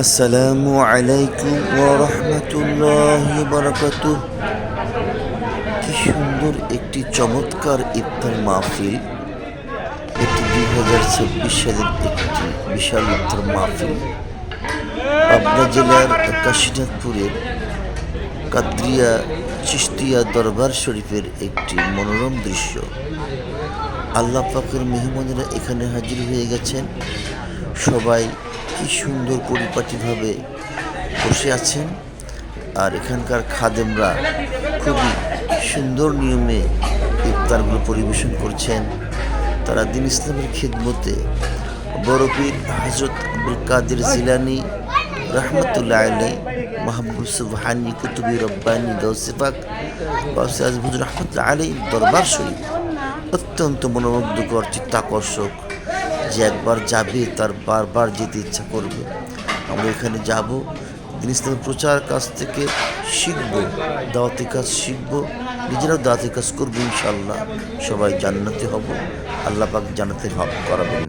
আসসালামু আলাইকুম ওয়া রাহমাতুল্লাহি ওয়া বারাকাতুহু। কি সুন্দর একটি চমৎকার ইফতার মাহফিল। এটি 2026 সালের একটি বিশাল ইফতার মাহফিল। পাবনা জেলার কাশীনাথপুরের কাদরিয়া চিশতিয়া দরবার শরীফের একটি মনোরম দৃশ্য। আল্লাহ পাকের মেহমানেরা এখানে হাজির হয়ে গেছেন। সবাই কি সুন্দর পরিপাটিভাবে বসে আছেন, আর এখানকার খাদেমরা খুবই সুন্দর নিয়মে ইফতারগুলো পরিবেশন করছেন। তারা দিন ইসলামের খিদমতে বড় পীর হজরত আব্দুল কাদের জিলানী রহমতুল্লাহ আলাই, মাহবুব সুবহানি কুতুবি রব্বানি গৌসে পাক হুজুর রহমতুল্লাহ আলাই দরবার শরীফ অত্যন্ত মনোমুগ্ধকর, চিত্তাকর্ষক। যে একবার যাবে তার বারবার যেতে ইচ্ছা করবে। আমরা এখানে যাব, দিন ইসলামের প্রচার কাজ থেকে শিখব, দাওয়াতি কাজ শিখব, নিজেরাও দাওয়াতি কাজ করবো। ইনশাআল্লাহ সবাই জান্নাতে হব। আল্লাহ পাক জান্নাতে ভাগ করাবেন।